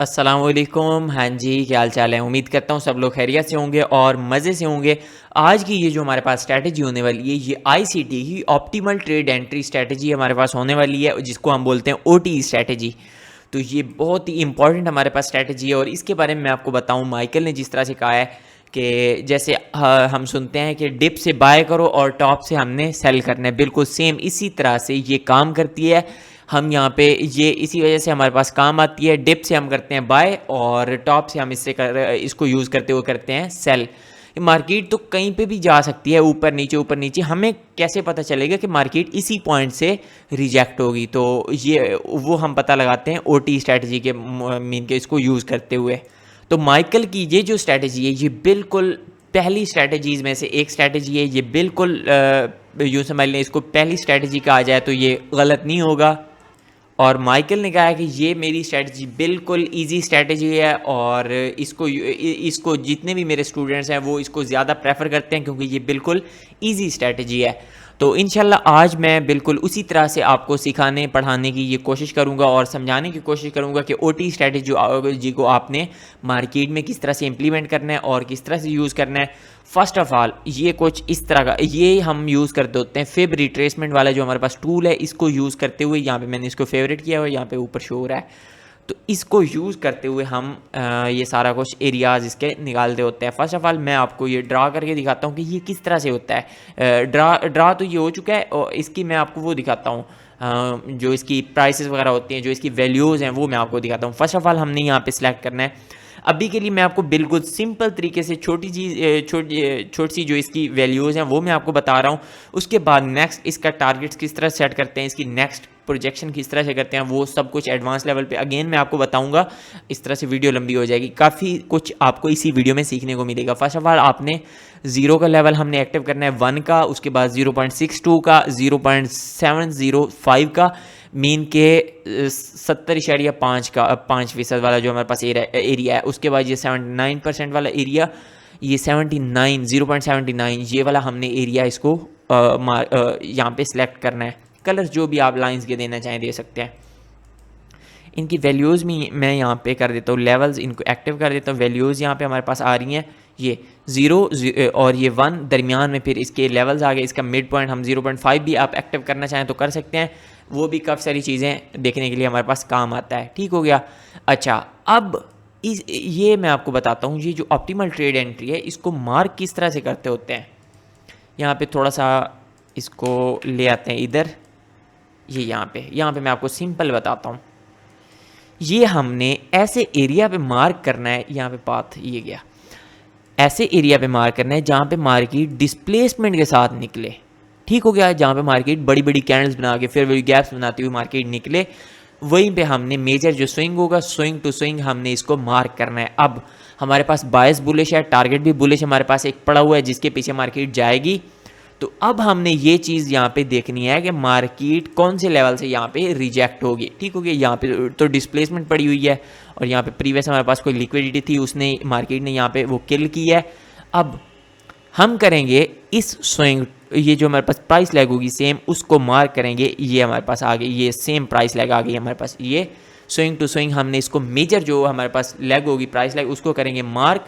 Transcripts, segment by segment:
अस्सलामुअलैकुम। हाँ जी, क्या हाल चाल है? उम्मीद करता हूँ सब लोग खैरियत से होंगे और मज़े से होंगे। आज की ये जो हमारे पास स्ट्रैटेजी होने वाली है, ये आईसीटी की ऑप्टिमल ट्रेड एंट्री स्ट्रैटेजी हमारे पास होने वाली है, जिसको हम बोलते हैं ओटी स्ट्रैटेजी। तो ये बहुत ही इंपॉर्टेंट हमारे पास स्ट्रैटेजी है और इसके बारे में मैं आपको बताऊँ, माइकल ने जिस तरह से कहा है कि जैसे हम सुनते हैं कि डिप से बाय करो और टॉप से हमने सेल करना है, बिल्कुल सेम इसी तरह से ये काम करती है। हम यहाँ पे ये इसी वजह से हमारे पास काम आती है। डिप से हम करते हैं बाय और टॉप से हम इसको यूज़ करते हुए करते हैं सेल। मार्केट तो कहीं पे भी जा सकती है, ऊपर नीचे। हमें कैसे पता चलेगा कि मार्केट इसी पॉइंट से रिजेक्ट होगी? तो ये वो हम पता लगाते हैं ओटी स्ट्रैटेजी के मीन के इसको यूज़ करते हुए। तो माइकल की ये जो स्ट्रैटेजी है, ये बिल्कुल पहली स्ट्रैटेजीज़ में से एक स्ट्रैटेजी है। ये बिल्कुल यूँ समझ लें, इसको पहली स्ट्रैटेजी कहा जाए तो ये गलत नहीं होगा। और माइकल ने कहा है कि ये मेरी स्ट्रैटेजी बिल्कुल इजी स्ट्रैटेजी है और इसको जितने भी मेरे स्टूडेंट्स हैं वो इसको ज़्यादा प्रेफर करते हैं क्योंकि ये बिल्कुल इजी स्ट्रैटेजी है। तो इंशाल्लाह आज मैं बिल्कुल उसी तरह से आपको सिखाने पढ़ाने की ये कोशिश करूँगा और समझाने की कोशिश करूँगा कि ओटी स्ट्रैटेजी को आपने मार्केट में किस तरह से इम्प्लीमेंट करना है और किस तरह से यूज़ करना है। फर्स्ट ऑफ ऑल ये कुछ इस तरह का ये हम यूज़ करते होते हैं फिब रिट्रेसमेंट वाला जो हमारे पास टूल है, इसको यूज़ करते हुए यहाँ पे मैंने इसको फेवरेट किया हुआ है, यहाँ पे ऊपर शो हो रहा है। तो इसको यूज़ करते हुए हम ये सारा कुछ एरियाज़ इसके निकालते होते हैं। फर्स्ट ऑफ ऑल मैं आपको ये ड्रा करके दिखाता हूँ कि ये किस तरह से होता है। ड्रा तो ये हो चुका है और इसकी मैं आपको वो दिखाता हूँ, जो इसकी प्राइसेस वगैरह होती हैं, जो इसकी वैल्यूज़ हैं, वो मैं आपको दिखाता हूँ। फर्स्ट ऑफ ऑल हमने यहाँ पे सिलेक्ट करना है। अभी के लिए मैं आपको बिल्कुल सिंपल तरीके से छोटी सी जो इसकी वैल्यूज़ हैं वो मैं आपको बता रहा हूँ। उसके बाद नेक्स्ट इसका टारगेट्स किस तरह सेट करते हैं, इसकी नेक्स्ट प्रोजेक्शन किस तरह से करते हैं, वो सब कुछ एडवांस लेवल पे अगेन मैं आपको बताऊंगा। इस तरह से वीडियो लंबी हो जाएगी, काफ़ी कुछ आपको इसी वीडियो में सीखने को मिलेगा। फर्स्ट ऑफ ऑल आपने 0 का लेवल हमने एक्टिव करना है 1 का, उसके बाद 0.62 का, 0.705 का, मीन के 70.5 का 5% वाला जो हमारे पास एरिया है। उसके बाद ये 79% वाला एरिया, ये 0.79 ये वाला हमने एरिया इसको यहाँ पे सिलेक्ट करना है। कलर्स जो भी आप लाइंस के देना चाहें दे सकते हैं। इनकी वैल्यूज़ भी मैं यहाँ पे कर देता हूँ, लेवल्स इनको एक्टिव कर देता हूँ। वैल्यूज़ यहाँ पे हमारे पास आ रही हैं, ये 0 और ये 1 दरमियान में, फिर इसके लेवल्स आ गए। इसका मिड पॉइंट हम 0.5 भी आप एक्टिव करना चाहें तो कर सकते हैं। वो भी काफ़ी सारी चीज़ें देखने के लिए हमारे पास काम आता है। ठीक हो गया। अच्छा, अब ये मैं आपको बताता हूँ, ये जो ऑप्टिमल ट्रेड एंट्री है इसको मार्क किस तरह से करते होते हैं। यहाँ पे थोड़ा सा इसको ले आते हैं इधर, ये यहाँ पे मैं आपको सिंपल बताता हूँ। ये हमने ऐसे एरिया पे मार्क करना है, यहाँ पे पाथ ये गया, ऐसे एरिया पे मार्क करना है जहाँ पे मार्केट डिस्प्लेसमेंट के साथ निकले। ठीक हो गया। जहाँ पे मार्केट बड़ी बड़ी कैंडल्स बना के फिर वही गैप्स बनाती हुई मार्केट निकले, वहीं पे हमने मेजर जो स्विंग होगा, स्विंग टू स्विंग हमने इसको मार्क करना है। अब हमारे पास बायस बुलिश है, टारगेट भी बुलिश हमारे पास एक पड़ा हुआ है जिसके पीछे मार्केट जाएगी। तो अब हमने ये चीज़ यहाँ पे देखनी है कि मार्केट कौन से लेवल से यहाँ पे रिजेक्ट होगी। ठीक हो गया। यहाँ पे तो डिस्प्लेसमेंट पड़ी हुई है और यहाँ पे प्रीवियस हमारे पास कोई लिक्विडिटी थी, उसने मार्केट ने यहाँ पे वो किल की है। अब हम करेंगे इस स्विंग, ये जो हमारे पास प्राइस लैग होगी सेम, उसको मार्क करेंगे। ये हमारे पास आ गई, ये सेम प्राइस लैग आ गई हमारे पास। ये स्विंग टू स्विंग हमने इसको मेजर जो हमारे पास लैग होगी प्राइस लैग, उसको करेंगे मार्क।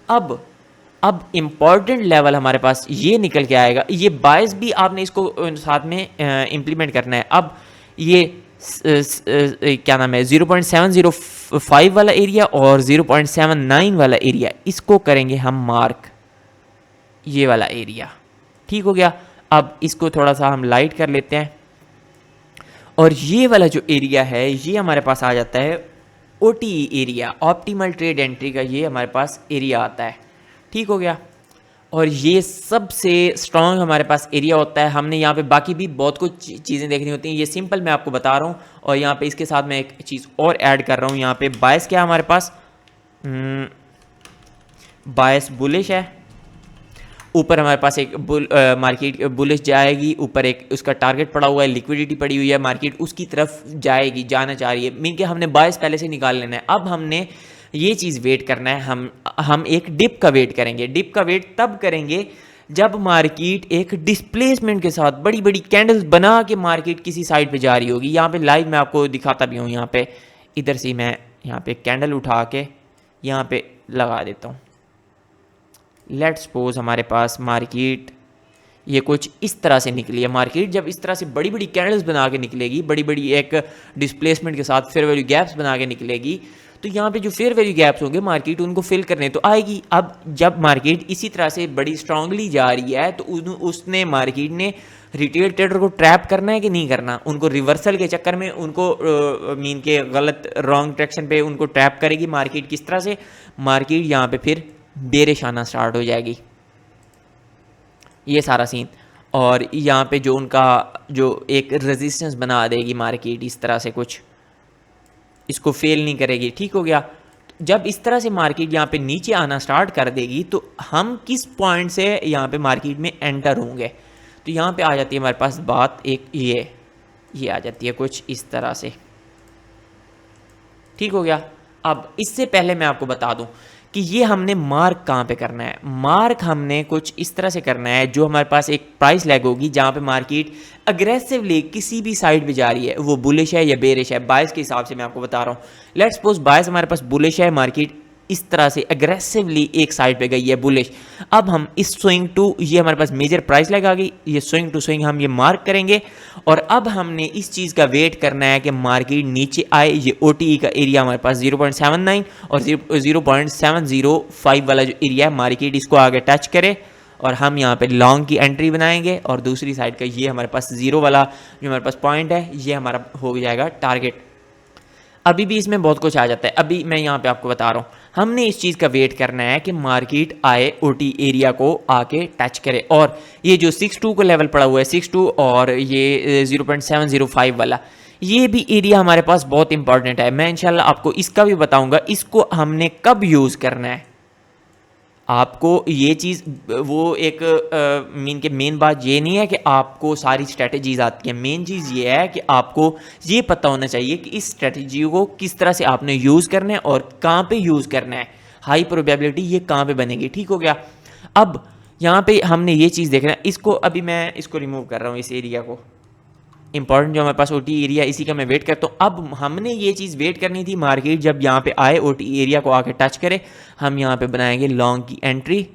अब इम्पॉर्टेंट लेवल हमारे पास ये निकल के आएगा। ये बायस भी आपने इसको साथ में इम्प्लीमेंट करना है। अब ये क्या नाम है, 0.705 वाला एरिया और 0.79 वाला एरिया, इसको करेंगे हम मार्क, ये वाला एरिया। ठीक हो गया। अब इसको थोड़ा सा हम लाइट कर लेते हैं और ये वाला जो एरिया है ये हमारे पास आ जाता है OT area, optimal trade entry का ये हमारे पास एरिया आता है। ठीक हो गया। और ये सबसे स्ट्रॉन्ग हमारे पास एरिया होता है। हमने यहाँ पे बाकी भी बहुत कुछ चीज़ें देखनी होती हैं, ये सिंपल मैं आपको बता रहा हूँ। और यहाँ पे इसके साथ मैं एक चीज़ और ऐड कर रहा हूँ। यहाँ पे बायस क्या है हमारे पास, बायस बुलिश है। ऊपर हमारे पास एक मार्केट बुलिश जाएगी, ऊपर एक उसका टारगेट पड़ा हुआ है, लिक्विडिटी पड़ी हुई है, मार्केट उसकी तरफ जाएगी, जाना चाह रही है। मीन के हमने बायस पहले से निकाल लेना है। अब हमने ये चीज़ वेट करना है, हम एक डिप का वेट करेंगे। डिप का वेट तब करेंगे जब मार्केट एक डिस्प्लेसमेंट के साथ बड़ी बड़ी कैंडल्स बना के मार्केट किसी साइड पे जा रही होगी। यहाँ पे लाइव मैं आपको दिखाता भी हूँ। यहाँ पे इधर से मैं यहाँ पे कैंडल उठा के यहाँ पे लगा देता हूँ। लेट्स सपोज हमारे पास मार्केट ये कुछ इस तरह से निकली है। मार्केट जब इस तरह से बड़ी बड़ी कैंडल्स बना के निकलेगी, बड़ी बड़ी एक डिस्प्लेसमेंट के साथ फेयर वैल्यू गैप्स बना के निकलेगी, तो यहाँ पे जो फेयर वैल्यू गैप्स होंगे मार्केट उनको फिल करने तो आएगी। अब जब मार्केट इसी तरह से बड़ी स्ट्रांगली जा रही है तो उसने मार्केट ने रिटेल ट्रेडर को ट्रैप करना है कि नहीं करना, उनको रिवर्सल के चक्कर में उनको मीन के गलत रॉन्ग ट्रैक्शन पे उनको ट्रैप करेगी मार्केट। किस तरह से मार्केट यहाँ पे फिर बेरिश आना स्टार्ट हो जाएगी, ये सारा सीन। और यहाँ पे जो उनका जो एक रेजिस्टेंस बना देगी मार्केट इस तरह से कुछ, इसको फेल नहीं करेगी। ठीक हो गया। जब इस तरह से मार्केट यहाँ पे नीचे आना स्टार्ट कर देगी तो हम किस पॉइंट से यहाँ पे मार्केट में एंटर होंगे, तो यहाँ पे आ जाती है हमारे पास बात एक ये आ जाती है कुछ इस तरह से। ठीक हो गया। अब इससे पहले मैं आपको बता दूं कि ये हमने मार्क कहाँ पे करना है। मार्क हमने कुछ इस तरह से करना है, जो हमारे पास एक प्राइस लैग होगी जहाँ पे मार्केट अग्रेसिवली किसी भी साइड पे जा रही है, वो बुलिश है या बेरिश है, बायस के हिसाब से मैं आपको बता रहा हूँ। लेट्स सपोज बायस हमारे पास बुलिश है, मार्केट इस तरह से अग्रेसिवली एक साइड पे गई है बुलिश। अब हम इस स्विंग टू, ये हमारे पास मेजर प्राइस लैग आ गई, ये स्विंग टू स्विंग हम ये मार्क करेंगे और अब हमने इस चीज़ का वेट करना है कि मार्केट नीचे आए। ये OTE का एरिया हमारे पास 0.79 और 0.705 वाला जो एरिया है मार्केट इसको आगे टच करे और हम यहाँ पे लॉन्ग की एंट्री बनाएंगे और दूसरी साइड का ये हमारे पास जीरो वाला जो हमारे पास पॉइंट है ये हमारा हो जाएगा टारगेट। अभी भी इसमें बहुत कुछ आ जाता है, अभी मैं यहाँ पे आपको बता रहा हूँ। हमने इस चीज़ का वेट करना है कि मार्केट आए OT एरिया को आके टच करे और ये जो 62 को लेवल पड़ा हुआ है 62 और ये 0.705 वाला ये भी एरिया हमारे पास बहुत इंपॉर्टेंट है। मैं इंशाल्लाह आपको इसका भी बताऊंगा इसको हमने कब यूज़ करना है। आपको ये चीज़ वो एक मीन के मेन बात ये नहीं है कि आपको सारी स्ट्रेटजीज आती हैं। मेन चीज़ ये है कि आपको ये पता होना चाहिए कि इस स्ट्रेटजी को किस तरह से आपने यूज़ करना है और कहाँ पे यूज़ करना है। हाई प्रोबेबिलिटी ये कहाँ पे बनेगी। ठीक हो गया। अब यहाँ पे हमने ये चीज़ देखना है, इसको अभी मैं इसको रिमूव कर रहा हूँ, इस एरिया को। इंपॉर्टेंट जो हमारे पास OT एरिया इसी का मैं वेट करता हूँ। अब हमने ये चीज़ वेट करनी थी मार्केट जब यहाँ पे आए OT एरिया को आके टच करे, हम यहाँ पे बनाएंगे लॉन्ग की एंट्री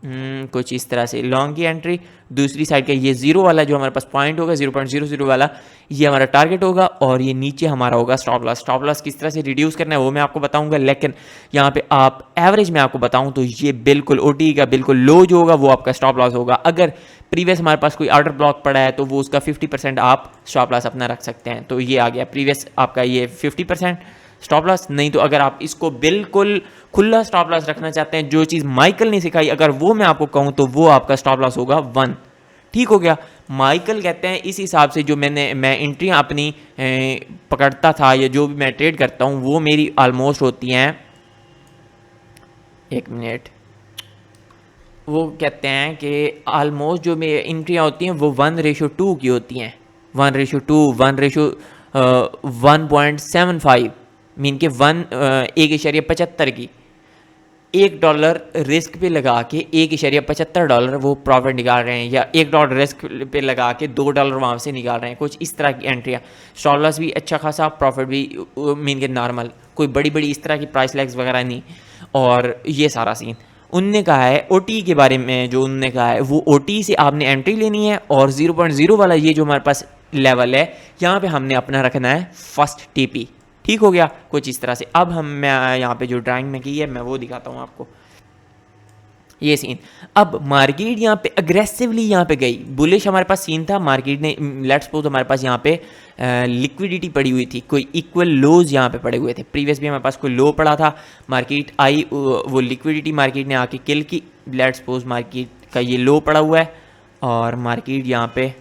कुछ इस तरह से लॉन्ग की एंट्री। दूसरी साइड का ये जीरो वाला जो हमारे पास पॉइंट होगा 0.00 वाला ये हमारा टारगेट होगा और ये नीचे हमारा होगा स्टॉप लॉस। स्टॉप लॉस किस तरह से रिड्यूस करना है वो मैं आपको बताऊंगा, लेकिन यहाँ पे आप एवरेज में आपको बताऊं तो ये बिल्कुल OT का बिल्कुल लो जो होगा वो आपका स्टॉप लॉस होगा। अगर प्रीवियस हमारे पास कोई ऑर्डर ब्लॉक पड़ा है तो वो उसका 50% आप स्टॉप लॉस अपना रख सकते हैं। तो ये आ गया प्रीवियस आपका ये 50% स्टॉप लॉस। नहीं तो अगर आप इसको बिल्कुल खुला स्टॉप लॉस रखना चाहते हैं, जो चीज़ माइकल ने सिखाई अगर वो मैं आपको कहूँ तो वो आपका स्टॉप लॉस होगा 1। ठीक हो गया। माइकल कहते हैं इस हिसाब से जो मैं एंट्रियाँ अपनी पकड़ता था या जो भी मैं ट्रेड करता हूँ वो मेरी ऑलमोस्ट होती हैं, एक मिनट, वो कहते हैं कि ऑलमोस्ट जो मेरी एंट्रियाँ होती हैं वो 1:2 की होती हैं। 1:2 1:1.75 मीन के 1.75 की $1 रिस्क पे लगा के $1.75 वो प्रॉफिट निकाल रहे हैं, या $1 रिस्क पे लगा के $2 वहाँ से निकाल रहे हैं। कुछ इस तरह की एंट्रियाँ, स्टॉप लॉस भी अच्छा खासा, प्रॉफिट भी मीन के नॉर्मल, कोई बड़ी बड़ी इस तरह की प्राइस लैग्स वगैरह नहीं। और ये सारा सीन उनने कहा है OT के बारे में, जो उनने कहा है वो OT से आपने एंट्री लेनी है और 0.0 वाला ये जो हमारे पास लेवल है यहाँ पे हमने अपना रखना है फर्स्ट TP। ठीक हो गया। कुछ इस तरह से। अब मैं यहाँ पे जो ड्राइंग में की है मैं वो दिखाता हूँ आपको, ये सीन। अब मार्केट यहाँ पे अग्रेसिवली यहाँ पे गई, बुलिश हमारे पास सीन था। मार्केट ने लेट्स सपोज हमारे पास यहाँ पे लिक्विडिटी पड़ी हुई थी, कोई इक्वल लोज यहाँ पे पड़े हुए थे। प्रीवियस भी हमारे पास कोई लो पड़ा था, मार्केट आई, वो लिक्विडिटी मार्केट ने आके किल की। लेट्स सपोज मार्केट का ये लो पड़ा हुआ है और मार्केट यहाँ पे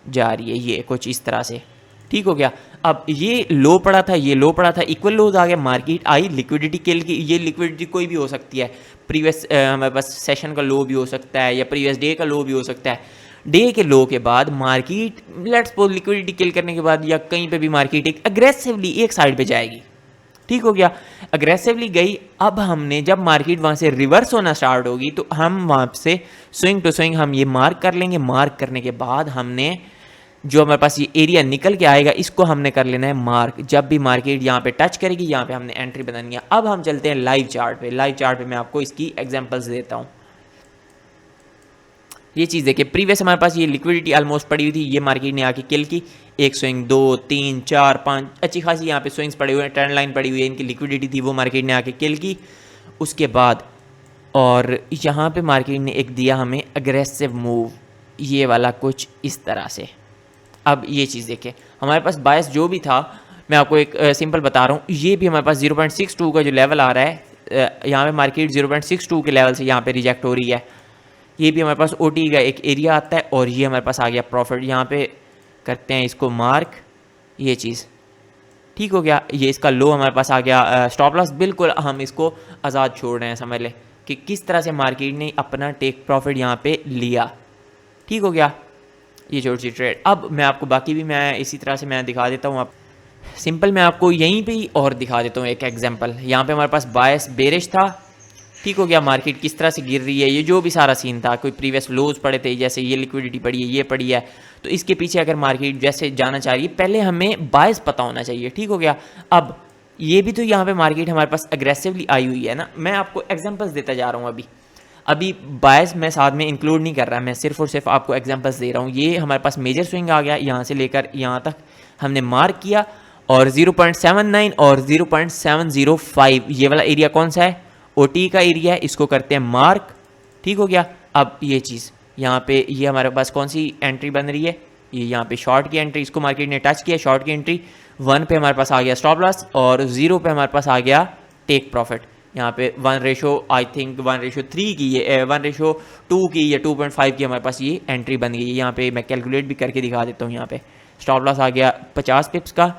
जा रही है ये कुछ इस तरह से। ठीक हो गया। अब ये लो पड़ा था, ये लो पड़ा था, इक्वल लोज आ गया, मार्केट आई, लिक्विडिटी किल की। ये लिक्विडिटी कोई भी हो सकती है, प्रीवियस हमारे पास सेशन का लो भी हो सकता है या प्रीवियस डे का लो भी हो सकता है। डे के लो के बाद मार्केट लेट्स सपोज लिक्विडिटी किल करने के बाद या कहीं पे भी मार्केट एक अग्रेसिवली एक साइड पे जाएगी। ठीक हो गया। अग्रेसिवली गई। अब हमने जब मार्केट वहाँ से रिवर्स होना स्टार्ट होगी तो हम वहाँ से स्विंग टू स्विंग हम ये मार्क कर लेंगे। मार्क करने के बाद हमने जो हमारे पास ये एरिया निकल के आएगा इसको हमने कर लेना है मार्क। जब भी मार्केट यहाँ पे टच करेगी यहाँ पे हमने एंट्री बनानी है। अब हम चलते हैं लाइव चार्ट पे। लाइव चार्ट पे मैं आपको इसकी एग्जांपल्स देता हूँ। ये चीज़ देखिए, प्रीवियस हमारे पास ये लिक्विडिटी ऑलमोस्ट पड़ी हुई थी, ये मार्केट ने आके किल की, एक स्विंग, 2, 3, 4, 5 अच्छी खासी यहाँ पे स्विंग्स पड़े हुए हैं, ट्रेंड लाइन पड़ी हुई है, इनकी लिक्विडिटी थी वो मार्केट ने आके किल की। उसके बाद और यहाँ पे मार्केट ने एक दिया हमें अग्रेसिव मूव, ये वाला कुछ इस तरह से। अब ये चीज़ देखिए, हमारे पास बायस जो भी था, मैं आपको एक सिंपल बता रहा हूँ, ये भी हमारे पास 0.62 का जो लेवल आ रहा है, यहाँ पे मार्केट 0.62 के लेवल से यहाँ पे रिजेक्ट हो रही है। ये भी हमारे पास ओटी का एक एरिया आता है और ये हमारे पास आ गया प्रॉफिट। यहाँ पे करते हैं इसको मार्क, ये चीज़ ठीक हो गया। ये इसका लो हमारे पास आ गया, स्टॉप लॉस बिल्कुल हम इसको आज़ाद छोड़ रहे हैं, समझ लें कि किस तरह से मार्केट ने अपना टेक प्रॉफिट यहाँ पे लिया। ठीक हो गया ये छोटी सी ट्रेड। अब मैं आपको बाकी भी मैं इसी तरह से मैं दिखा देता हूँ। आप सिंपल मैं आपको यहीं पे ही और दिखा देता हूँ एक एग्जांपल। यहाँ पे हमारे पास बायस बेरिश था, ठीक हो गया, मार्केट किस तरह से गिर रही है, ये जो भी सारा सीन था, कोई प्रीवियस लोज पड़े थे, जैसे ये लिक्विडिटी पड़ी है, ये पड़ी है, तो इसके पीछे अगर मार्केट जैसे जाना चाह रही है, पहले हमें बायस पता होना चाहिए। ठीक हो गया। अब ये भी तो यहाँ पे मार्केट हमारे पास अग्रेसिवली आई हुई है ना, मैं आपको एग्जांपल्स देता जा रहा हूँ। अभी बायस मैं साथ में इंक्लूड नहीं कर रहा, मैं सिर्फ और सिर्फ आपको एग्जांपल्स दे रहा हूँ। ये हमारे पास मेजर स्विंग आ गया, यहाँ से लेकर यहाँ तक हमने मार्क किया, और 0.79 और 0.705 ये वाला एरिया कौन सा है, ओटी का एरिया है, इसको करते हैं मार्क। ठीक हो गया। अब ये चीज़ यहाँ पे ये हमारे पास कौन सी एंट्री बन रही है, ये यहाँ पे शॉर्ट की एंट्री, इसको मार्केट ने टच किया, शॉर्ट की एंट्री। 1 पे हमारे पास आ गया स्टॉप लॉस और 0 पे हमारे पास आ गया टेक प्रॉफिट। यहाँ पे 1 आई थिंक 1:3 की, ये 1:2 की, ये 2.5 की हमारे पास ये एंट्री बन गई है। यहाँ पे मैं कैलकुलेट भी करके दिखा देता हूँ। यहाँ पे स्टॉप लॉस आ गया 50 पिप्स का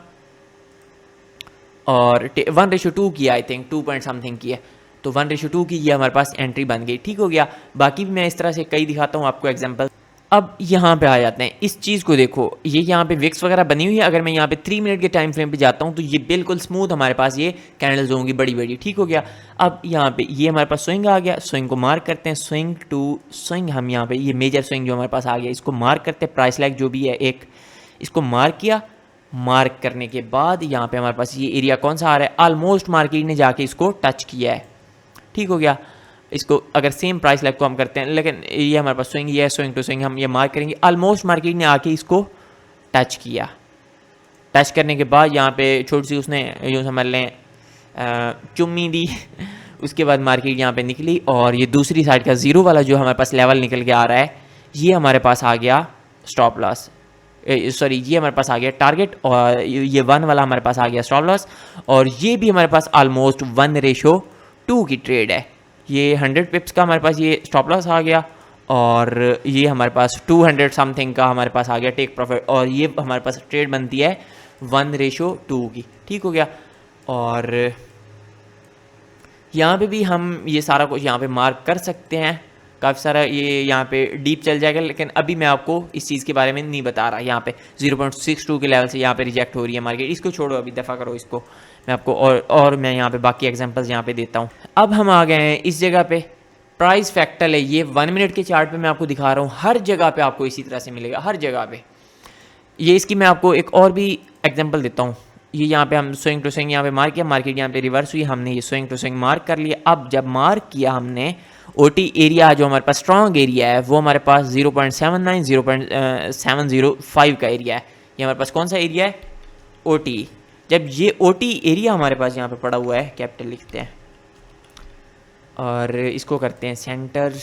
और 1:2 की, आई थिंक 2 पॉइंट समथिंग की है, तो 1:2 की ये हमारे पास एंट्री बन गई। ठीक हो गया। बाकी भी मैं इस तरह से कई दिखाता हूँ आपको एग्जांपल। अब यहाँ पे आ जाते हैं, इस चीज़ को देखो, ये यहाँ पे विक्स वगैरह बनी हुई है। अगर मैं यहाँ पे 3 मिनट के टाइम फ्रेम पे जाता हूँ तो ये बिल्कुल स्मूथ हमारे पास ये कैंडल्स होंगी बड़ी बड़ी। ठीक हो गया। अब यहाँ पे ये हमारे पास स्विंग आ गया, स्विंग को मार्क करते हैं, स्विंग टू स्विंग, हम यहाँ पे ये मेजर स्विंग जो हमारे पास आ गया इसको मार्क करते हैं, प्राइस लैग जो भी है एक, इसको मार्क किया। मार्क करने के बाद यहाँ पे हमारे पास ये एरिया कौन सा आ रहा है, ऑलमोस्ट मार्केट ने जाके इसको टच किया है। ठीक हो गया। इसको अगर सेम प्राइस लैग को हम करते हैं, लेकिन ये हमारे पास स्विंग, ये स्विंग टू स्विंग, हम ये मार्क करेंगे, ऑलमोस्ट मार्केट ने आके इसको टच किया। टच करने के बाद यहाँ पे छोटी सी उसने यूँ समझ लें चुम्मी दी उसके बाद मार्केट यहाँ पे निकली और ये दूसरी साइड का 0 वाला जो हमारे पास लेवल निकल के आ रहा है, ये हमारे पास आ गया स्टॉप लॉस, सॉरी ये हमारे पास आ गया टारगेट, और ये 1 वाला हमारे पास आ गया स्टॉप लॉस, और ये भी हमारे पास ऑलमोस्ट 1:2 की ट्रेड है। ये 100 पिप्स का हमारे पास ये स्टॉप लॉस आ गया और ये हमारे पास 200 समथिंग का हमारे पास आ गया टेक प्रॉफिट, और ये हमारे पास ट्रेड बनती है 1:2 की। ठीक हो गया। और यहाँ पे भी हम ये सारा कुछ यहाँ पे मार्क कर सकते हैं, काफ़ी सारा ये यहाँ पे डीप चल जाएगा, लेकिन अभी मैं आपको इस चीज़ के बारे में नहीं बता रहा। यहाँ पे 0.62 के लेवल से यहाँ पे रिजेक्ट हो रही है मार्केट, इसको छोड़ो, अभी दफ़ा करो इसको, मैं आपको और मैं यहाँ पे बाकी एग्जांपल्स यहाँ पे देता हूँ। अब हम आ गए हैं इस जगह पे, प्राइस फैक्टर है ये 1 मिनट के चार्ट पे मैं आपको दिखा रहा हूँ, हर जगह पे आपको इसी तरह से मिलेगा, हर जगह पे। ये इसकी मैं आपको एक और भी एग्जांपल देता हूँ। ये यहाँ पे हम स्विंग टू स्विंग यहाँ पे मार्क किया, मार्केट यहाँ पे रिवर्स हुई, हमने ये स्विंग टू स्विंग मार्क कर लिया। अब जब मार्क किया हमने, ओटी एरिया जो हमारे पास स्ट्रॉन्ग एरिया है वो हमारे पास 0.79 0.705 का एरिया है। ये हमारे पास कौन सा एरिया है, ओटी। जब ये ओटी एरिया हमारे पास यहाँ पे पड़ा हुआ है, कैपिटल लिखते हैं और इसको करते हैं सेंटर।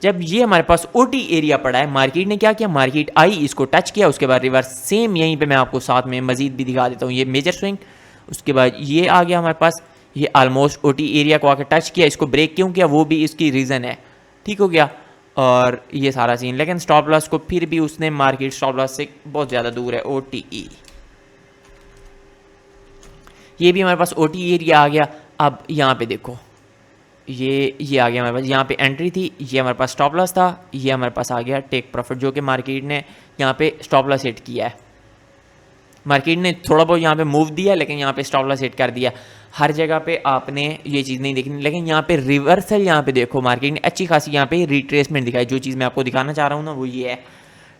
जब ये हमारे पास ओटी एरिया पड़ा है, मार्केट ने क्या किया, मार्केट आई, इसको टच किया, उसके बाद रिवर्स, सेम यहीं पे मैं आपको साथ में मजीद भी दिखा देता हूँ। ये मेजर स्विंग, उसके बाद ये आ गया हमारे पास, ये ऑलमोस्ट ओटी एरिया को आकर टच किया, इसको ब्रेक क्यों किया वो भी इसकी रीज़न है। ठीक हो गया। और ये सारा सीन, लेकिन स्टॉप लॉस को फिर भी उसने मार्केट स्टॉप लॉस से बहुत ज़्यादा दूर है, OTE। ये भी हमारे पास OTE एरिया आ गया। अब यहाँ पे देखो, ये आ गया हमारे पास, यहाँ पे एंट्री थी, ये हमारे पास स्टॉप लॉस था, ये हमारे पास आ गया टेक प्रॉफिट, जो कि मार्केट ने यहाँ पे स्टॉप लॉस हिट किया है। मार्केट ने थोड़ा बहुत यहाँ पे मूव दिया, लेकिन यहाँ पे स्टॉप लॉस हिट कर दिया। हर जगह पे आपने ये चीज़ नहीं देखनी, लेकिन यहाँ पे रिवर्सल, यहाँ पे देखो मार्केट ने अच्छी खासी यहाँ पे रिट्रेसमेंट दिखाई। जो चीज़ मैं आपको दिखाना चाह रहा हूँ ना वो ये है।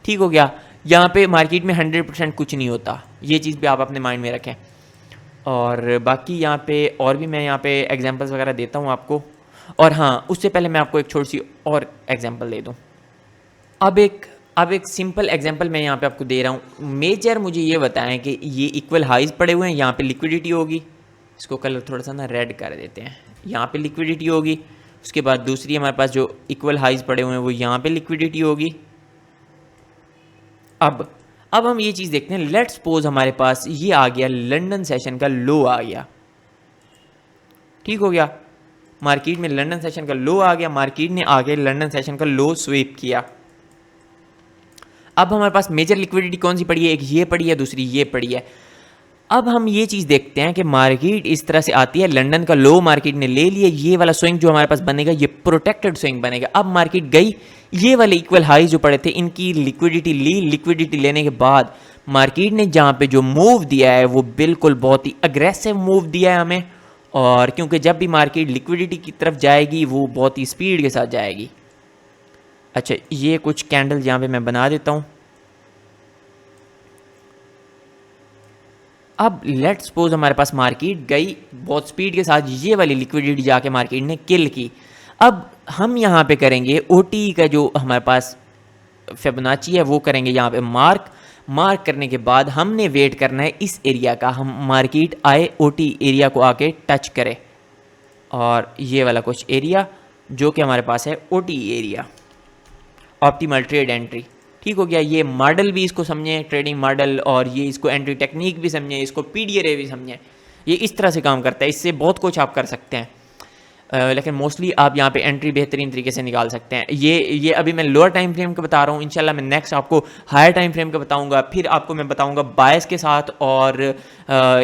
ठीक हो गया। यहाँ पे मार्केट में 100% कुछ नहीं होता, ये चीज़ भी आप अपने माइंड में रखें। और बाकी यहाँ पे और भी मैं यहाँ पे एग्जांपल्स वगैरह देता हूँ आपको। और हाँ, उससे पहले मैं आपको एक छोटी सी और एग्जांपल दे दूँ। अब एक सिंपल एग्जांपल मैं यहाँ पे आपको दे रहा हूँ। मेजर मुझे ये बताएं कि ये इक्वल हाइज पड़े हुए हैं, यहाँ पे लिक्विडिटी होगी, इसको कलर थोड़ा सा ना रेड कर देते हैं, यहाँ पे लिक्विडिटी होगी। उसके बाद दूसरी हमारे पास जो इक्वल हाइज पड़े हुए हैं वो यहाँ पे लिक्विडिटी होगी। अब हम ये चीज़ देखते हैं। लेट्स सपोज हमारे पास ये आ गया लंदन सेशन का लो आ गया, ठीक हो गया। मार्केट में लंदन सेशन का लो आ गया, मार्केट ने आगे लंदन सेशन का लो स्वीप किया। अब हमारे पास मेजर लिक्विडिटी कौन सी पड़ी है, एक ये पड़ी है, दूसरी ये पड़ी है। अब हम ये चीज़ देखते हैं कि मार्केट इस तरह से आती है, लंदन का लो मार्केट ने ले लिया, ये वाला स्विंग जो हमारे पास बनेगा ये प्रोटेक्टेड स्विंग बनेगा। अब मार्केट गई, ये वाले इक्वल हाई जो पड़े थे इनकी लिक्विडिटी ली, लिक्विडिटी लेने के बाद मार्केट ने जहाँ पे जो मूव दिया है वो बिल्कुल बहुत ही अग्रेसिव मूव दिया है हमें। और क्योंकि जब भी मार्केट लिक्विडिटी की तरफ जाएगी वो बहुत ही स्पीड के साथ जाएगी। अच्छा, ये कुछ कैंडल यहाँ पे मैं बना देता हूँ। अब लेट्स सपोज हमारे पास मार्केट गई बहुत स्पीड के साथ, ये वाली लिक्विडिटी जाके मार्केट ने किल की। अब हम यहाँ पे करेंगे ओटी का जो हमारे पास फिबोनाची है वो करेंगे यहाँ पे मार्क करने के बाद हमने वेट करना है इस एरिया का, हम मार्केट आए ओटी एरिया को आके टच करे, और ये वाला कुछ एरिया जो कि हमारे पास है OT area, optimal trade entry, ठीक हो गया। ये मॉडल भी इसको समझें, ट्रेडिंग मॉडल, और ये इसको एंट्री टेक्निक भी समझें, इसको पीडीआरए भी समझें। ये इस तरह से काम करता है, इससे बहुत कुछ आप कर सकते हैं। लेकिन मोस्टली आप यहाँ पे एंट्री बेहतरीन तरीके से निकाल सकते हैं। ये अभी मैं लोअर टाइम फ्रेम का बता रहा हूँ, इंशाल्लाह मैं नेक्स्ट आपको हायर टाइम फ्रेम का बताऊँगा। फिर आपको मैं बताऊँगा बायस के साथ, और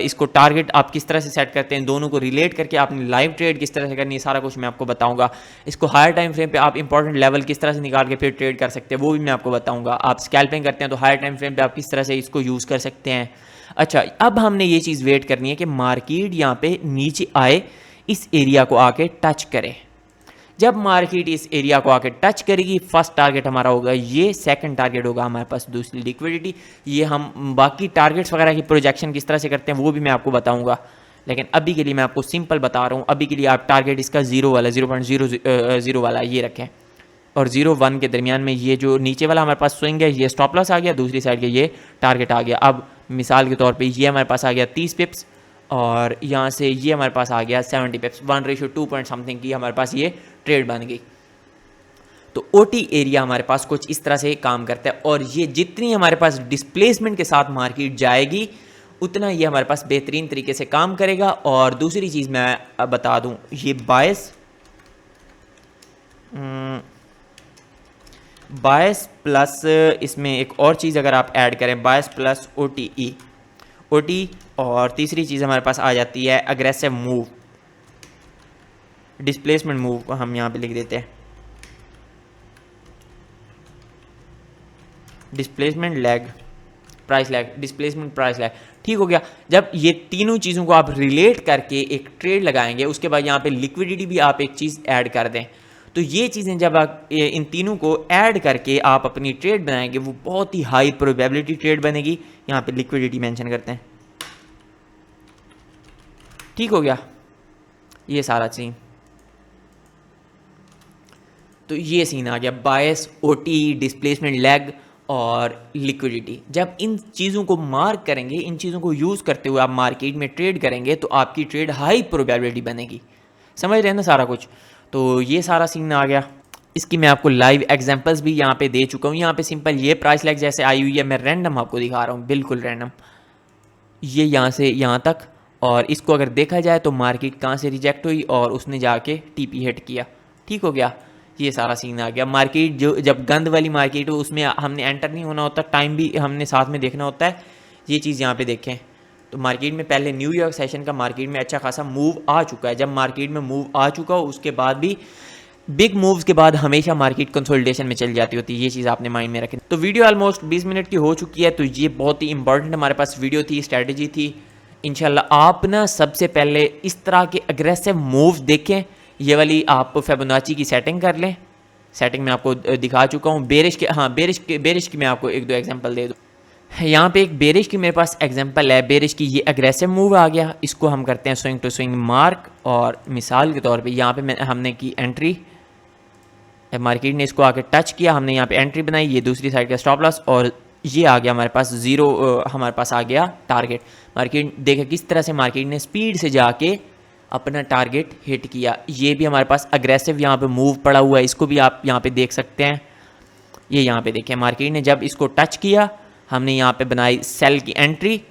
इसको टारगेट आप किस तरह से सेट करते हैं, दोनों को रिलेट करके आपने लाइव ट्रेड किस तरह से करनी है, सारा कुछ मैं आपको बताऊँगा। इसको हायर टाइम फ्रेम पर आप इंपॉर्टेंट लेवल किस तरह से निकाल के फिर ट्रेड कर सकते हैं वो भी मैं आपको बताऊँगा। आप स्कैल्पिंग करते हैं तो हायर टाइम फ्रेम पर आप किस तरह से इसको यूज़ कर सकते हैं। अच्छा, अब हमने ये चीज़ वेट करनी है कि मार्केट यहाँ पे नीचे आए, इस एरिया को आके टच करे। जब मार्केट इस एरिया को आके टच करेगी, फर्स्ट टारगेट हमारा होगा ये, सेकंड टारगेट होगा हमारे पास दूसरी लिक्विडिटी। ये हम बाकी टारगेट्स वगैरह की प्रोजेक्शन किस तरह से करते हैं वो भी मैं आपको बताऊंगा, लेकिन अभी के लिए मैं आपको सिंपल बता रहा हूँ। अभी के लिए आप टारगेट इसका 0.00 वाला ये रखें, और 0.1 के दरमियान में ये जो नीचे वाला हमारे पास स्विंग है ये स्टॉप लॉस आ गया, दूसरी साइड के ये टारगेट आ गया। अब मिसाल के तौर पे ये हमारे पास आ गया 30 पिप्स, और यहाँ से ये हमारे पास आ गया 70 पिप्स, 1:2 पॉइंट समथिंग की हमारे पास ये ट्रेड बन गई। तो ओटी एरिया हमारे पास कुछ इस तरह से काम करता है, और ये जितनी हमारे पास डिस्प्लेसमेंट के साथ मार्केट जाएगी उतना ये हमारे पास बेहतरीन तरीके से काम करेगा। और दूसरी चीज़ मैं बता दूँ, ये बायस प्लस इसमें एक और चीज़ अगर आप ऐड करें, बायस प्लस ओटी, और तीसरी चीज़ हमारे पास आ जाती है अग्रेसिव मूव, डिस्प्लेसमेंट मूव को हम यहाँ पे लिख देते हैं, displacement lag, price lag, displacement price lag, ठीक हो गया। जब ये तीनों चीज़ों को आप रिलेट करके एक ट्रेड लगाएंगे, उसके बाद यहाँ पे लिक्विडिटी भी आप एक चीज़ ऐड कर दें, तो ये चीज़ें जब आप इन तीनों को ऐड करके आप अपनी ट्रेड बनाएंगे वो बहुत ही हाई प्रोबेबिलिटी ट्रेड बनेगी। यहाँ पे लिक्विडिटी मेंशन करते हैं, ठीक हो गया ये सारा सीन। तो ये सीन आ गया बायस, ओटी, डिस्प्लेसमेंट लैग और लिक्विडिटी। जब इन चीज़ों को मार्क करेंगे, इन चीज़ों को यूज़ करते हुए आप मार्केट में ट्रेड करेंगे तो आपकी ट्रेड हाई प्रोबेबिलिटी बनेगी। समझ रहे हैं ना सारा कुछ? तो ये सारा सीन आ गया। इसकी मैं आपको लाइव एग्जांपल्स भी यहाँ पे दे चुका हूँ। यहाँ पे सिंपल ये प्राइस लैग जैसे आई हुई है, मैं रैंडम आपको दिखा रहा हूँ, बिल्कुल रैंडम, ये यहाँ से यहाँ तक, और इसको अगर देखा जाए तो मार्केट कहाँ से रिजेक्ट हुई और उसने जाके टीपी हिट किया, ठीक हो गया। ये सारा सीन आ गया। मार्केट जो जब गंद वाली मार्केट हो उसमें हमने एंटर नहीं होना होता, टाइम भी हमने साथ में देखना होता है। ये चीज़ यहाँ पे देखें तो मार्केट में पहले न्यूयॉर्क सेशन का मार्केट में अच्छा खासा मूव आ चुका है। जब मार्केट में मूव आ चुका हो उसके बाद भी बिग मूव्स के बाद हमेशा मार्केट कंसोलिडेशन में चल जाती होती है, ये चीज़ आपने माइंड में रखें। तो वीडियो ऑलमोस्ट 20 मिनट की हो चुकी है, तो ये बहुत ही इंपॉर्टेंट हमारे पास वीडियो थी, स्ट्रैटेजी थी। इंशाल्लाह आप ना सबसे पहले इस तरह के अग्रेसिव मूव्स देखें, ये वाली आप फिबोनाची की सेटिंग कर लें, सेटिंग में आपको दिखा चुका हूँ। बेरिश के, हाँ बेरिश की मैं आपको एक दो एग्जांपल दे दूँ। यहाँ पे एक बेरिश की मेरे पास एग्जांपल है। बेरिश की ये अग्रेसिव मूव आ गया, इसको हम करते हैं स्विंग टू स्विंग मार्क, और मिसाल के तौर पे यहाँ पे हमने की एंट्री, मार्केट ने इसको आके टच किया, हमने यहाँ पे एंट्री बनाई, ये दूसरी साइड का स्टॉप लॉस, और ये आ गया हमारे पास ज़ीरो, हमारे पास आ गया टारगेट। मार्केट देखे किस तरह से मार्केट ने स्पीड से जाके अपना टारगेट हिट किया। ये भी हमारे पास अग्रेसिव यहाँ पे मूव पड़ा हुआ है, इसको भी आप यहाँ पे देख सकते हैं। ये यहाँ पे देखें, मार्केट ने जब इसको टच किया, हमने यहाँ पे बनाई सेल की एंट्री,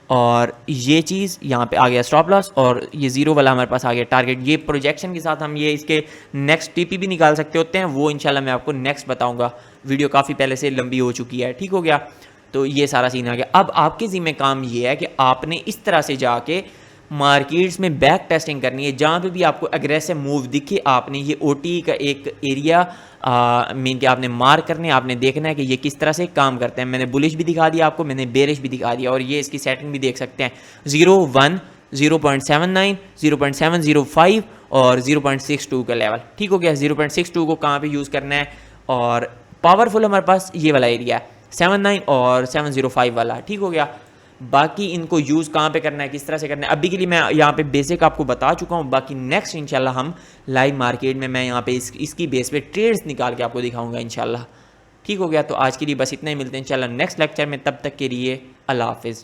और ये चीज़ यहाँ पे आ गया स्टॉप लॉस, और ये ज़ीरो वाला हमारे पास आ गया टारगेट। ये प्रोजेक्शन के साथ हम ये इसके नेक्स्ट टीपी भी निकाल सकते होते हैं, वो इंशाल्लाह मैं आपको नेक्स्ट बताऊंगा। वीडियो काफ़ी पहले से लंबी हो चुकी है, ठीक हो गया। तो ये सारा सीन आ गया। अब आपके ज़िम्मे काम ये है कि आपने इस तरह से जाके मार्केट्स में बैक टेस्टिंग करनी है। जहाँ पे भी आपको अग्रेसिव मूव दिखे, आपने ये ओटी का एक एरिया मीन कि आपने मार्क करने, आपने देखना है कि ये किस तरह से काम करते हैं। मैंने बुलिश भी दिखा दिया आपको, मैंने बेरिश भी दिखा दिया, और ये इसकी सेटिंग भी देख सकते हैं। 0.1, 0.79, 0.705 और 0.62 का लेवल, ठीक हो गया। 0.62 को कहाँ पे यूज़ करना है, और पावरफुल हमारे पास ये वाला एरिया है 79 और 705 वाला, ठीक हो गया। बाकी इनको यूज़ कहाँ पे करना है, किस तरह से करना है, अभी के लिए मैं यहाँ पे बेसिक आपको बता चुका हूँ। बाकी नेक्स्ट इंशाल्लाह हम लाइव मार्केट में मैं यहाँ पे इसकी बेस पे ट्रेड्स निकाल के आपको दिखाऊंगा इंशाल्लाह, ठीक हो गया। तो आज के लिए बस इतना ही, मिलते हैं इंशाल्लाह नेक्स्ट लेक्चर में। तब तक के लिए अल्लाह हाफिज़।